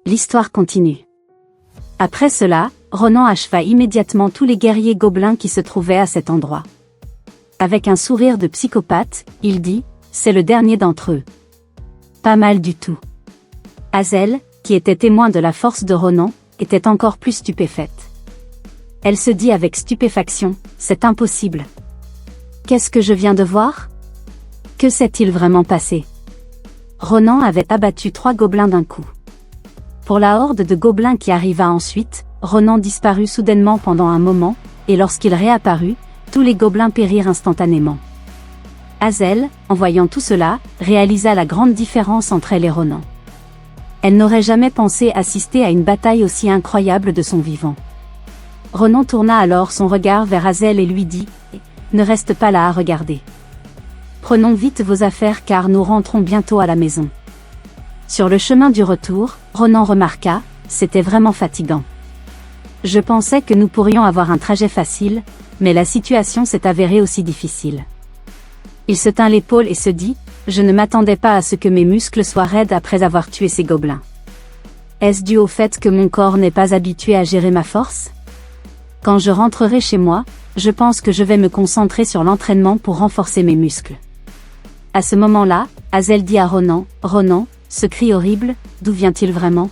L'histoire continue. Après cela, Ronan acheva immédiatement tous les guerriers gobelins qui se trouvaient à cet endroit. Avec un sourire de psychopathe, il dit, c'est le dernier d'entre eux. Pas mal du tout. Hazel, qui était témoin de la force de Ronan, était encore plus stupéfaite. Elle se dit avec stupéfaction, c'est impossible. Qu'est-ce que je viens de voir? Que s'est-il vraiment passé? Ronan avait abattu 3 gobelins d'un coup. Pour la horde de gobelins qui arriva ensuite, Ronan disparut soudainement pendant un moment, et lorsqu'il réapparut, tous les gobelins périrent instantanément. Hazel, en voyant tout cela, réalisa la grande différence entre elle et Ronan. Elle n'aurait jamais pensé assister à une bataille aussi incroyable de son vivant. Ronan tourna alors son regard vers Hazel et lui dit « Ne reste pas là à regarder. Prenons vite vos affaires car nous rentrons bientôt à la maison. » Sur le chemin du retour, Ronan remarqua, c'était vraiment fatigant. Je pensais que nous pourrions avoir un trajet facile, mais la situation s'est avérée aussi difficile. Il se tint l'épaule et se dit, je ne m'attendais pas à ce que mes muscles soient raides après avoir tué ces gobelins. Est-ce dû au fait que mon corps n'est pas habitué à gérer ma force? Quand je rentrerai chez moi, je pense que je vais me concentrer sur l'entraînement pour renforcer mes muscles. À ce moment-là, Hazel dit à Ronan, Ronan, ce cri horrible, d'où vient-il vraiment?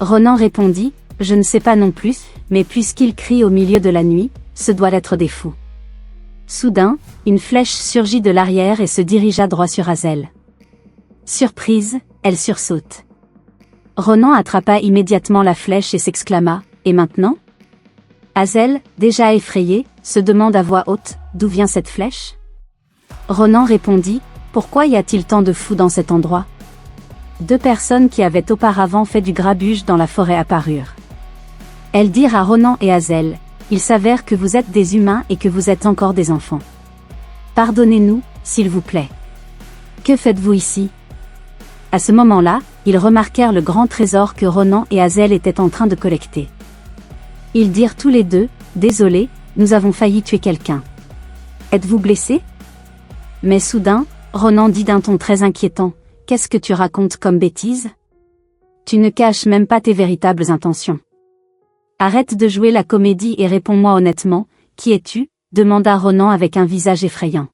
Ronan répondit, je ne sais pas non plus, mais puisqu'il crie au milieu de la nuit, ce doit être des fous. Soudain, une flèche surgit de l'arrière et se dirigea droit sur Hazel. Surprise, elle sursaute. Ronan attrapa immédiatement la flèche et s'exclama, et maintenant? Hazel, déjà effrayée, se demande à voix haute, d'où vient cette flèche? Ronan répondit, pourquoi y a-t-il tant de fous dans cet endroit? 2 personnes qui avaient auparavant fait du grabuge dans la forêt apparurent. Elles dirent à Ronan et Hazel, il s'avère que vous êtes des humains et que vous êtes encore des enfants. Pardonnez-nous, s'il vous plaît. Que faites-vous ici? À ce moment-là, ils remarquèrent le grand trésor que Ronan et Hazel étaient en train de collecter. Ils dirent tous les deux, désolés, nous avons failli tuer quelqu'un. Êtes-vous blessés? Mais soudain, Ronan dit d'un ton très inquiétant, qu'est-ce que tu racontes comme bêtise? Tu ne caches même pas tes véritables intentions. Arrête de jouer la comédie et réponds-moi honnêtement, qui es-tu? Demanda Ronan avec un visage effrayant.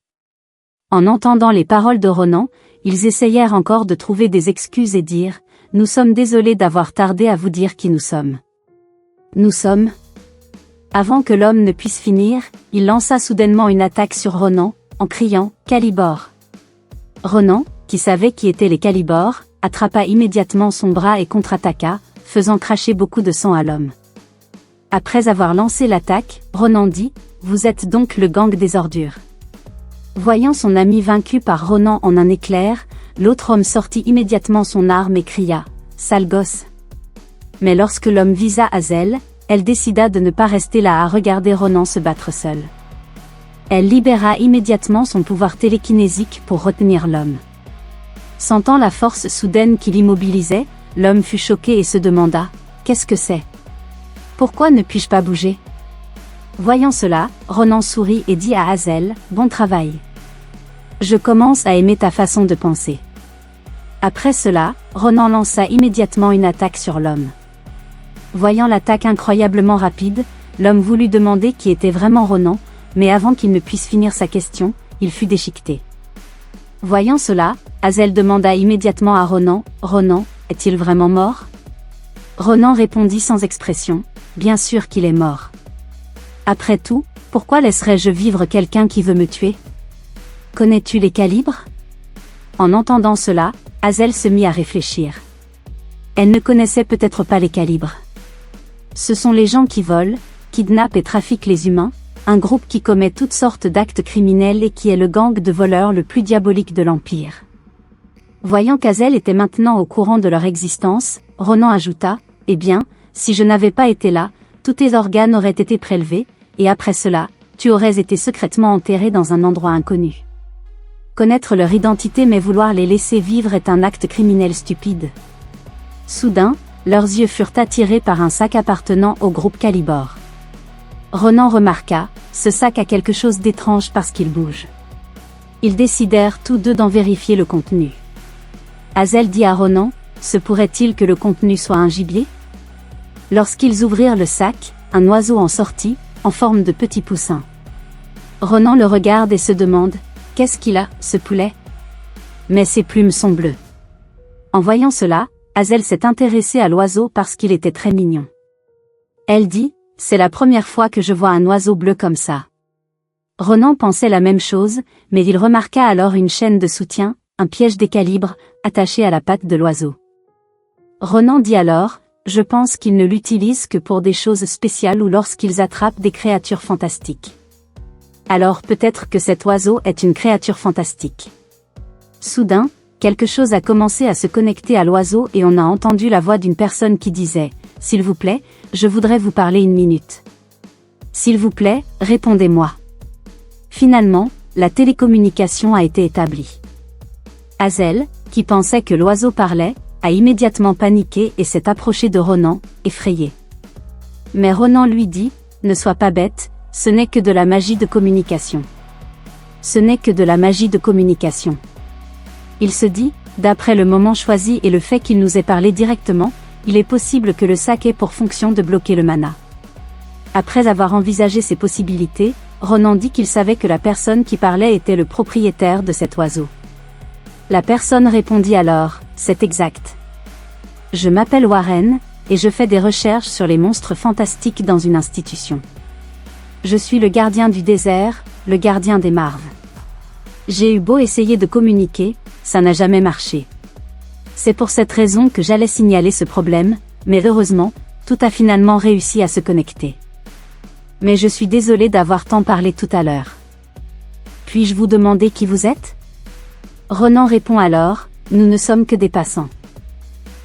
En entendant les paroles de Ronan, ils essayèrent encore de trouver des excuses et dirent, nous sommes désolés d'avoir tardé à vous dire qui nous sommes. Nous sommes? Avant que l'homme ne puisse finir, il lança soudainement une attaque sur Ronan, en criant, Calibor. Ronan, qui savait qui étaient les Calibors, attrapa immédiatement son bras et contre-attaqua, faisant cracher beaucoup de sang à l'homme. Après avoir lancé l'attaque, Ronan dit, vous êtes donc le gang des ordures. Voyant son ami vaincu par Ronan en un éclair, l'autre homme sortit immédiatement son arme et cria, sale gosse. Mais lorsque l'homme visa Hazel, elle décida de ne pas rester là à regarder Ronan se battre seul. Elle libéra immédiatement son pouvoir télékinésique pour retenir l'homme. Sentant la force soudaine qui l'immobilisait, l'homme fut choqué et se demanda, qu'est-ce que c'est? Pourquoi ne puis-je pas bouger? Voyant cela, Ronan sourit et dit à Hazel, bon travail. Je commence à aimer ta façon de penser. Après cela, Ronan lança immédiatement une attaque sur l'homme. Voyant l'attaque incroyablement rapide, l'homme voulut demander qui était vraiment Ronan, mais avant qu'il ne puisse finir sa question, il fut déchiqueté. Voyant cela, Hazel demanda immédiatement à Ronan, Ronan, est-il vraiment mort? Ronan répondit sans expression, bien sûr qu'il est mort. Après tout, pourquoi laisserais-je vivre quelqu'un qui veut me tuer? Connais-tu les calibres? En entendant cela, Hazel se mit à réfléchir. Elle ne connaissait peut-être pas les calibres. Ce sont les gens qui volent, kidnappent et trafiquent les humains, un groupe qui commet toutes sortes d'actes criminels et qui est le gang de voleurs le plus diabolique de l'Empire. Voyant qu'Hazel était maintenant au courant de leur existence, Ronan ajouta, eh bien, si je n'avais pas été là, tous tes organes auraient été prélevés, et après cela, tu aurais été secrètement enterré dans un endroit inconnu. Connaître leur identité mais vouloir les laisser vivre est un acte criminel stupide. Soudain, leurs yeux furent attirés par un sac appartenant au groupe Calibor. Ronan remarqua, ce sac a quelque chose d'étrange parce qu'il bouge. Ils décidèrent tous deux d'en vérifier le contenu. Hazel dit à Ronan, se pourrait-il que le contenu soit un gibier? Lorsqu'ils ouvrirent le sac, un oiseau en sortit, en forme de petit poussin. Ronan le regarde et se demande, qu'est-ce qu'il a, ce poulet? Mais ses plumes sont bleues. En voyant cela, Hazel s'est intéressée à l'oiseau parce qu'il était très mignon. Elle dit, c'est la première fois que je vois un oiseau bleu comme ça. Ronan pensait la même chose, mais il remarqua alors une chaîne de soutien, un piège d'équilibre, attaché à la patte de l'oiseau. Ronan dit alors, je pense qu'ils ne l'utilisent que pour des choses spéciales ou lorsqu'ils attrapent des créatures fantastiques. Alors peut-être que cet oiseau est une créature fantastique. Soudain, quelque chose a commencé à se connecter à l'oiseau et on a entendu la voix d'une personne qui disait, « S'il vous plaît, je voudrais vous parler une minute. »« S'il vous plaît, répondez-moi. » Finalement, la télécommunication a été établie. Hazel, qui pensait que l'oiseau parlait, a immédiatement paniqué et s'est approché de Ronan, effrayé. Mais Ronan lui dit, « Ne sois pas bête, ce n'est que de la magie de communication. » Ce n'est que de la magie de communication. Il se dit, d'après le moment choisi et le fait qu'il nous ait parlé directement, il est possible que le sac ait pour fonction de bloquer le mana. Après avoir envisagé ces possibilités, Ronan dit qu'il savait que la personne qui parlait était le propriétaire de cet oiseau. La personne répondit alors, c'est exact. Je m'appelle Warren, et je fais des recherches sur les monstres fantastiques dans une institution. Je suis le gardien du désert, le gardien des marves. J'ai eu beau essayer de communiquer, ça n'a jamais marché. C'est pour cette raison que j'allais signaler ce problème, mais heureusement, tout a finalement réussi à se connecter. Mais je suis désolé d'avoir tant parlé tout à l'heure. Puis-je vous demander qui vous êtes? Ronan répond alors, nous ne sommes que des passants.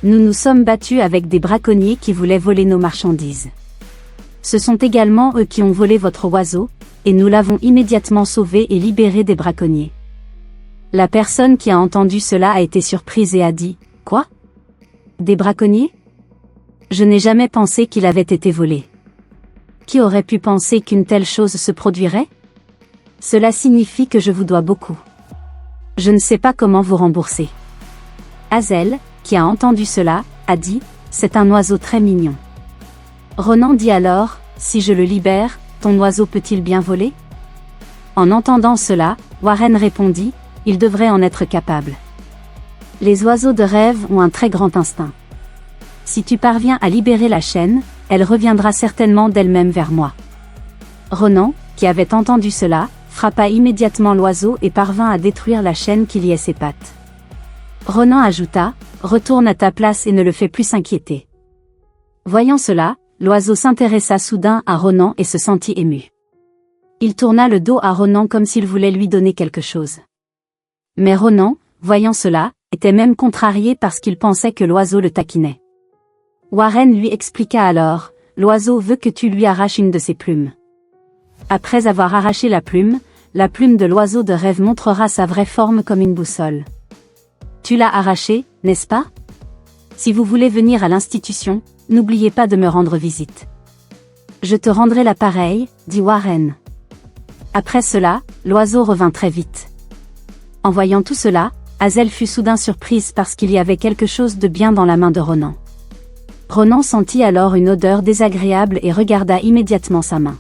Nous nous sommes battus avec des braconniers qui voulaient voler nos marchandises. Ce sont également eux qui ont volé votre oiseau, et nous l'avons immédiatement sauvé et libéré des braconniers. La personne qui a entendu cela a été surprise et a dit, « Quoi? Des braconniers? Je n'ai jamais pensé qu'il avait été volé. Qui aurait pu penser qu'une telle chose se produirait? Cela signifie que je vous dois beaucoup. Je ne sais pas comment vous rembourser. » Hazel, qui a entendu cela, a dit, « C'est un oiseau très mignon. » Ronan dit alors, « Si je le libère, ton oiseau peut-il bien voler? » En entendant cela, Warren répondit, « Il devrait en être capable. Les oiseaux de rêve ont un très grand instinct. Si tu parviens à libérer la chaîne, elle reviendra certainement d'elle-même vers moi. » Ronan, qui avait entendu cela, frappa immédiatement l'oiseau et parvint à détruire la chaîne qui liait ses pattes. Ronan ajouta, « Retourne à ta place et ne le fais plus s'inquiéter. » Voyant cela, l'oiseau s'intéressa soudain à Ronan et se sentit ému. Il tourna le dos à Ronan comme s'il voulait lui donner quelque chose. Mais Ronan, voyant cela, était même contrarié parce qu'il pensait que l'oiseau le taquinait. Warren lui expliqua alors, « L'oiseau veut que tu lui arraches une de ses plumes. Après avoir arraché la plume de l'oiseau de rêve montrera sa vraie forme comme une boussole. Tu l'as arrachée, n'est-ce pas? Si vous voulez venir à l'institution, n'oubliez pas de me rendre visite. » Je te rendrai l'appareil, dit Warren. Après cela, l'oiseau revint très vite. En voyant tout cela, Hazel fut soudain surprise parce qu'il y avait quelque chose de bien dans la main de Ronan. Ronan sentit alors une odeur désagréable et regarda immédiatement sa main.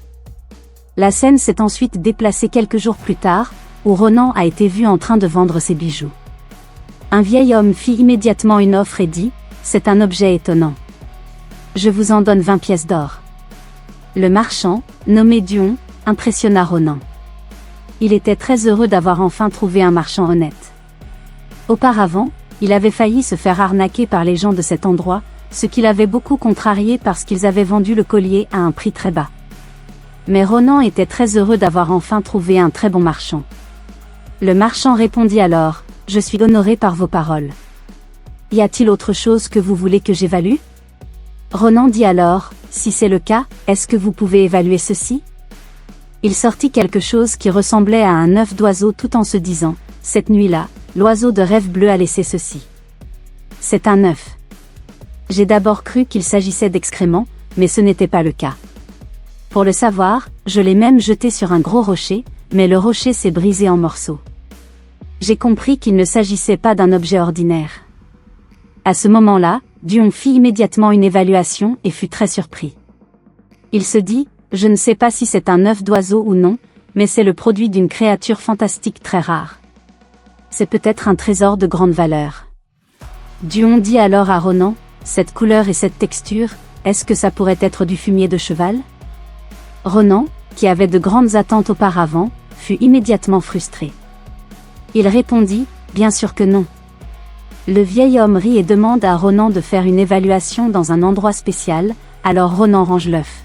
La scène s'est ensuite déplacée quelques jours plus tard, où Ronan a été vu en train de vendre ses bijoux. Un vieil homme fit immédiatement une offre et dit, « C'est un objet étonnant. Je vous en donne 20 pièces d'or. » Le marchand, nommé Dion, impressionna Ronan. Il était très heureux d'avoir enfin trouvé un marchand honnête. Auparavant, il avait failli se faire arnaquer par les gens de cet endroit, ce qui l'avait beaucoup contrarié parce qu'ils avaient vendu le collier à un prix très bas. Mais Ronan était très heureux d'avoir enfin trouvé un très bon marchand. Le marchand répondit alors, « Je suis honoré par vos paroles. Y a-t-il autre chose que vous voulez que j'évalue? » Ronan dit alors, « Si c'est le cas, est-ce que vous pouvez évaluer ceci? » Il sortit quelque chose qui ressemblait à un œuf d'oiseau tout en se disant, « Cette nuit-là, l'oiseau de rêve bleu a laissé ceci. C'est un œuf. » J'ai d'abord cru qu'il s'agissait d'excréments, mais ce n'était pas le cas. Pour le savoir, je l'ai même jeté sur un gros rocher, mais le rocher s'est brisé en morceaux. J'ai compris qu'il ne s'agissait pas d'un objet ordinaire. À ce moment-là, Dion fit immédiatement une évaluation et fut très surpris. Il se dit, je ne sais pas si c'est un œuf d'oiseau ou non, mais c'est le produit d'une créature fantastique très rare. C'est peut-être un trésor de grande valeur. Dion dit alors à Ronan, cette couleur et cette texture, est-ce que ça pourrait être du fumier de cheval? Ronan, qui avait de grandes attentes auparavant, fut immédiatement frustré. Il répondit, bien sûr que non. Le vieil homme rit et demande à Ronan de faire une évaluation dans un endroit spécial, alors Ronan range l'œuf.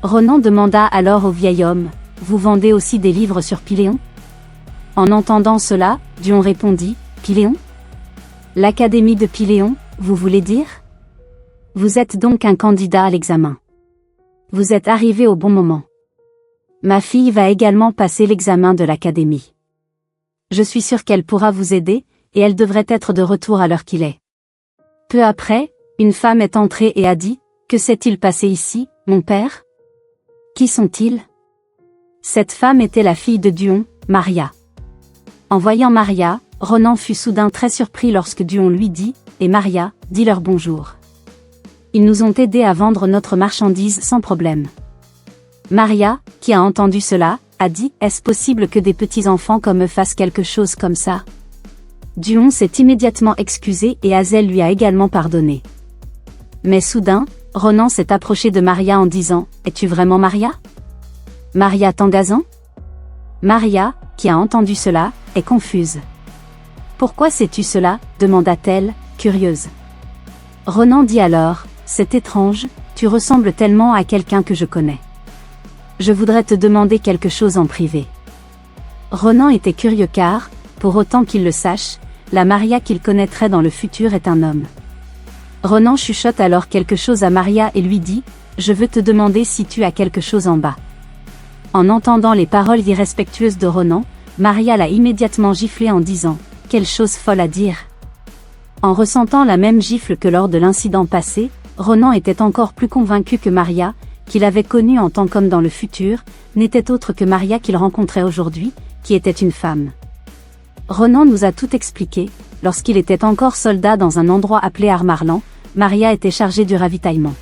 Ronan demanda alors au vieil homme, vous vendez aussi des livres sur Pyléon? En entendant cela, Dion répondit, Pyléon? L'académie de Pyléon, vous voulez dire? Vous êtes donc un candidat à l'examen. Vous êtes arrivé au bon moment. Ma fille va également passer l'examen de l'académie. Je suis sûr qu'elle pourra vous aider, et elle devrait être de retour à l'heure qu'il est. Peu après, une femme est entrée et a dit, que s'est-il passé ici, mon père? Qui sont-ils? Cette femme était la fille de Dion, Maria. En voyant Maria, Ronan fut soudain très surpris lorsque Dion lui dit, et Maria, dis-leur bonjour. Ils nous ont aidés à vendre notre marchandise sans problème. Maria, qui a entendu cela, a dit, est-ce possible que des petits-enfants comme eux fassent quelque chose comme ça? Dion s'est immédiatement excusé et Hazel lui a également pardonné. Mais soudain, Ronan s'est approché de Maria en disant, es-tu vraiment Maria? Maria Tangazan? Maria, qui a entendu cela, est confuse. Pourquoi sais-tu cela? Demanda-t-elle, curieuse. Ronan dit alors, c'est étrange, tu ressembles tellement à quelqu'un que je connais. Je voudrais te demander quelque chose en privé. Ronan était curieux car, pour autant qu'il le sache, la Maria qu'il connaîtrait dans le futur est un homme. Ronan chuchote alors quelque chose à Maria et lui dit, je veux te demander si tu as quelque chose en bas. En entendant les paroles irrespectueuses de Ronan, Maria l'a immédiatement giflé en disant, quelle chose folle à dire. En ressentant la même gifle que lors de l'incident passé, Ronan était encore plus convaincu que Maria, qu'il avait connue en tant qu'homme dans le futur, n'était autre que Maria qu'il rencontrait aujourd'hui, qui était une femme. Ronan nous a tout expliqué, lorsqu'il était encore soldat dans un endroit appelé Armarlan, Maria était chargée du ravitaillement.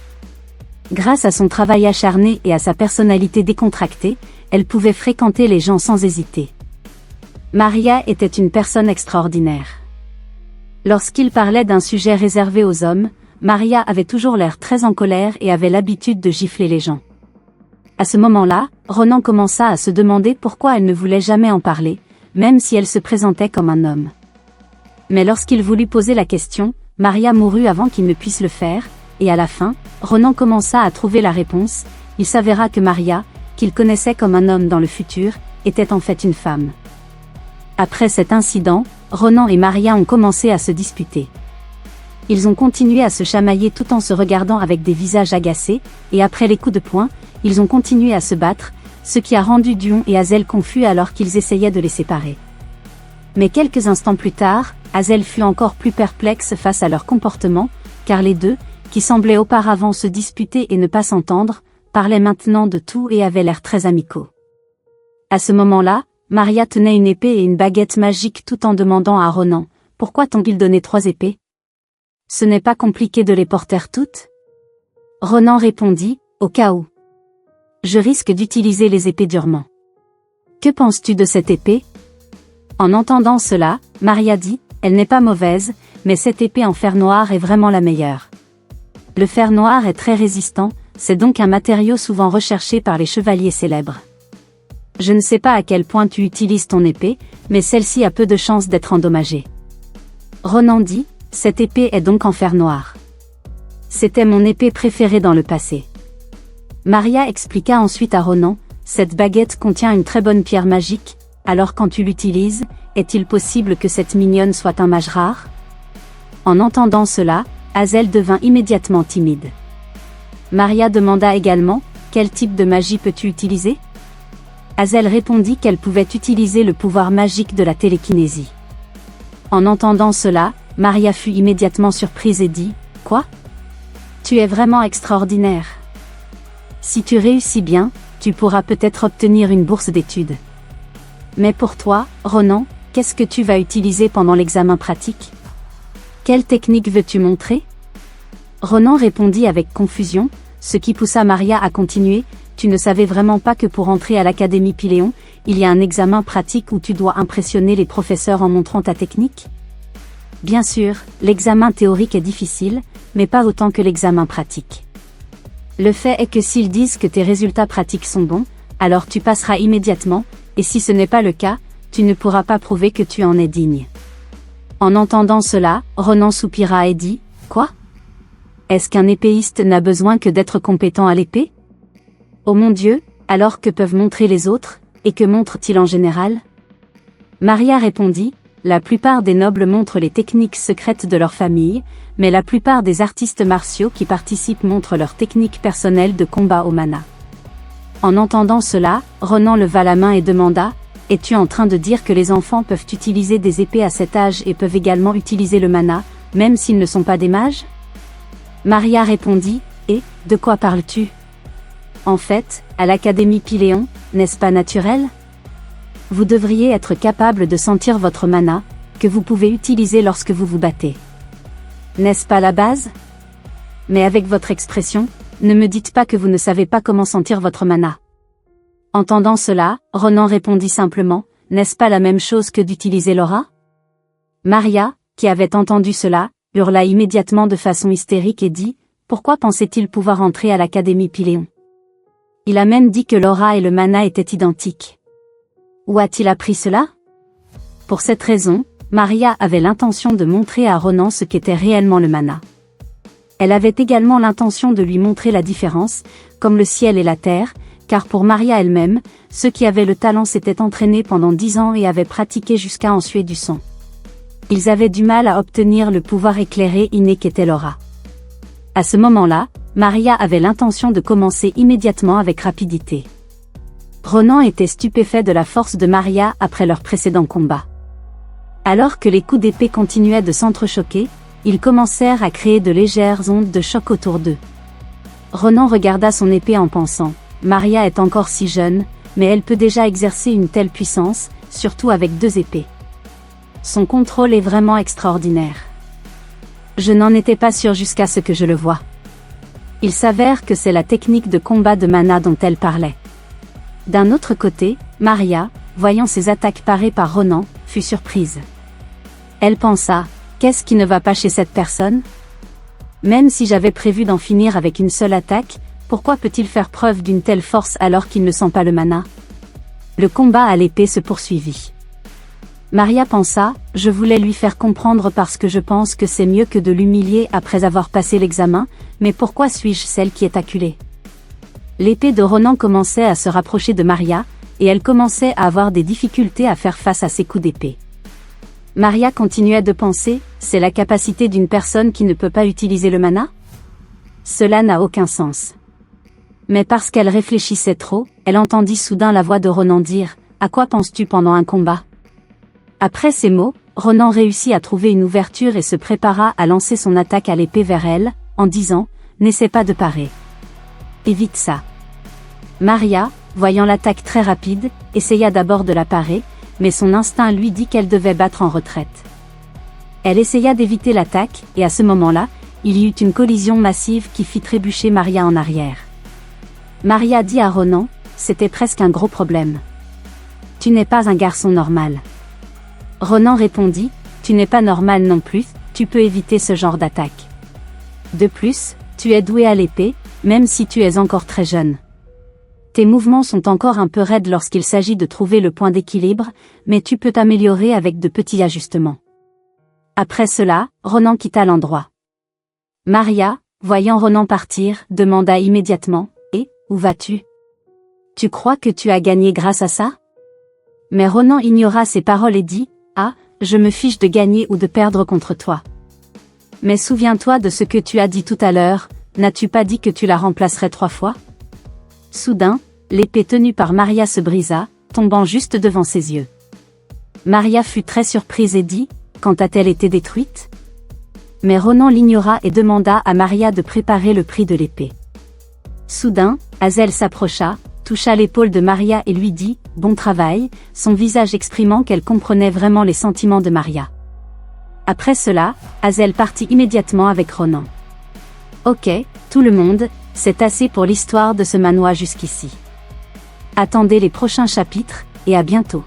Grâce à son travail acharné et à sa personnalité décontractée, elle pouvait fréquenter les gens sans hésiter. Maria était une personne extraordinaire. Lorsqu'il parlait d'un sujet réservé aux hommes, Maria avait toujours l'air très en colère et avait l'habitude de gifler les gens. À ce moment-là, Ronan commença à se demander pourquoi elle ne voulait jamais en parler, même si elle se présentait comme un homme. Mais lorsqu'il voulut poser la question, Maria mourut avant qu'il ne puisse le faire, et à la fin, Ronan commença à trouver la réponse, il s'avéra que Maria, qu'il connaissait comme un homme dans le futur, était en fait une femme. Après cet incident, Ronan et Maria ont commencé à se disputer. Ils ont continué à se chamailler tout en se regardant avec des visages agacés, et après les coups de poing, ils ont continué à se battre, ce qui a rendu Dion et Hazel confus alors qu'ils essayaient de les séparer. Mais quelques instants plus tard, Hazel fut encore plus perplexe face à leur comportement, car les deux, qui semblaient auparavant se disputer et ne pas s'entendre, parlaient maintenant de tout et avaient l'air très amicaux. À ce moment-là, Maria tenait une épée et une baguette magique tout en demandant à Ronan, « Pourquoi t'ont-ils donné 3 épées? Ce n'est pas compliqué de les porter toutes ?» Ronan répondit, « Au cas où. Je risque d'utiliser les épées durement. Que penses-tu de cette épée ?» En entendant cela, Maria dit, « Elle n'est pas mauvaise, mais cette épée en fer noir est vraiment la meilleure. Le fer noir est très résistant, c'est donc un matériau souvent recherché par les chevaliers célèbres. Je ne sais pas à quel point tu utilises ton épée, mais celle-ci a peu de chances d'être endommagée. » Ronan dit, « Cette épée est donc en fer noir. C'était mon épée préférée dans le passé. » Maria expliqua ensuite à Ronan, « Cette baguette contient une très bonne pierre magique, alors quand tu l'utilises, est-il possible que cette mignonne soit un mage rare? » En entendant cela, Hazel devint immédiatement timide. Maria demanda également, « Quel type de magie peux-tu utiliser ?» Hazel répondit qu'elle pouvait utiliser le pouvoir magique de la télékinésie. En entendant cela, Maria fut immédiatement surprise et dit, « Quoi? Tu es vraiment extraordinaire. Si tu réussis bien, tu pourras peut-être obtenir une bourse d'études. Mais pour toi, Ronan, qu'est-ce que tu vas utiliser pendant l'examen pratique? » Quelle technique veux-tu montrer? Ronan répondit avec confusion, ce qui poussa Maria à continuer. Tu ne savais vraiment pas que pour entrer à l'Académie Pyléon, il y a un examen pratique où tu dois impressionner les professeurs en montrant ta technique? Bien sûr, l'examen théorique est difficile, mais pas autant que l'examen pratique. Le fait est que s'ils disent que tes résultats pratiques sont bons, alors tu passeras immédiatement, et si ce n'est pas le cas, tu ne pourras pas prouver que tu en es digne. En entendant cela, Ronan soupira et dit, « Quoi? Est-ce qu'un épéiste n'a besoin que d'être compétent à l'épée? Oh mon Dieu, alors que peuvent montrer les autres, et que montrent-ils en général? » Maria répondit, « La plupart des nobles montrent les techniques secrètes de leur famille, mais la plupart des artistes martiaux qui participent montrent leurs techniques personnelles de combat au mana. » En entendant cela, Ronan leva la main et demanda, « Es-tu en train de dire que les enfants peuvent utiliser des épées à cet âge et peuvent également utiliser le mana, même s'ils ne sont pas des mages? » Maria répondit, « Et, de quoi parles-tu? En fait, à l'Académie Pyléon, n'est-ce pas naturel? Vous devriez être capable de sentir votre mana, que vous pouvez utiliser lorsque vous vous battez. N'est-ce pas la base? Mais avec votre expression, ne me dites pas que vous ne savez pas comment sentir votre mana. » Entendant cela, Ronan répondit simplement, « N'est-ce pas la même chose que d'utiliser l'aura? » Maria, qui avait entendu cela, hurla immédiatement de façon hystérique et dit, « Pourquoi pensait-il pouvoir entrer à l'Académie Pyléon? Il a même dit que l'aura et le mana étaient identiques. Où a-t-il appris cela? » Pour cette raison, Maria avait l'intention de montrer à Ronan ce qu'était réellement le mana. Elle avait également l'intention de lui montrer la différence, comme le ciel et la terre, car pour Maria elle-même, ceux qui avaient le talent s'étaient entraînés pendant 10 ans et avaient pratiqué jusqu'à en suer du sang. Ils avaient du mal à obtenir le pouvoir éclairé inné qu'était l'aura. À ce moment-là, Maria avait l'intention de commencer immédiatement avec rapidité. Ronan était stupéfait de la force de Maria après leur précédent combat. Alors que les coups d'épée continuaient de s'entrechoquer, ils commencèrent à créer de légères ondes de choc autour d'eux. Ronan regarda son épée en pensant, « Maria est encore si jeune, mais elle peut déjà exercer une telle puissance, surtout avec 2 épées. Son contrôle est vraiment extraordinaire. Je n'en étais pas sûr jusqu'à ce que je le vois. » Il s'avère que c'est la technique de combat de mana dont elle parlait. D'un autre côté, Maria, voyant ses attaques parées par Ronan, fut surprise. Elle pensa, « Qu'est-ce qui ne va pas chez cette personne? Même si j'avais prévu d'en finir avec une seule attaque, pourquoi peut-il faire preuve d'une telle force alors qu'il ne sent pas le mana? » Le combat à l'épée se poursuivit. Maria pensa, « Je voulais lui faire comprendre parce que je pense que c'est mieux que de l'humilier après avoir passé l'examen, mais pourquoi suis-je celle qui est acculée? » L'épée de Ronan commençait à se rapprocher de Maria, et elle commençait à avoir des difficultés à faire face à ses coups d'épée. Maria continuait de penser, c'est la capacité d'une personne qui ne peut pas utiliser le mana? Cela n'a aucun sens. Mais parce qu'elle réfléchissait trop, elle entendit soudain la voix de Ronan dire, « À quoi penses-tu pendant un combat? » Après ces mots, Ronan réussit à trouver une ouverture et se prépara à lancer son attaque à l'épée vers elle, en disant, « N'essaie pas de parer. Évite ça. » Maria, voyant l'attaque très rapide, essaya d'abord de la parer, mais son instinct lui dit qu'elle devait battre en retraite. Elle essaya d'éviter l'attaque, et à ce moment-là, il y eut une collision massive qui fit trébucher Maria en arrière. Maria dit à Ronan, « C'était presque un gros problème. Tu n'es pas un garçon normal. » Ronan répondit, « Tu n'es pas normal non plus, tu peux éviter ce genre d'attaque. De plus, tu es doué à l'épée, même si tu es encore très jeune. Tes mouvements sont encore un peu raides lorsqu'il s'agit de trouver le point d'équilibre, mais tu peux t'améliorer avec de petits ajustements. » Après cela, Ronan quitta l'endroit. Maria, voyant Ronan partir, demanda immédiatement, « Et, où vas-tu? Tu crois que tu as gagné grâce à ça? » Mais Ronan ignora ces paroles et dit, « Ah, je me fiche de gagner ou de perdre contre toi. Mais souviens-toi de ce que tu as dit tout à l'heure, n'as-tu pas dit que tu la remplacerais 3 fois? » Soudain, l'épée tenue par Maria se brisa, tombant juste devant ses yeux. Maria fut très surprise et dit, « Quand a-t-elle été détruite? » Mais Ronan l'ignora et demanda à Maria de préparer le prix de l'épée. Soudain, Hazel s'approcha, toucha l'épaule de Maria et lui dit, « Bon travail », son visage exprimant qu'elle comprenait vraiment les sentiments de Maria. Après cela, Hazel partit immédiatement avec Ronan. Ok, tout le monde, c'est assez pour l'histoire de ce manoir jusqu'ici. Attendez les prochains chapitres, et à bientôt.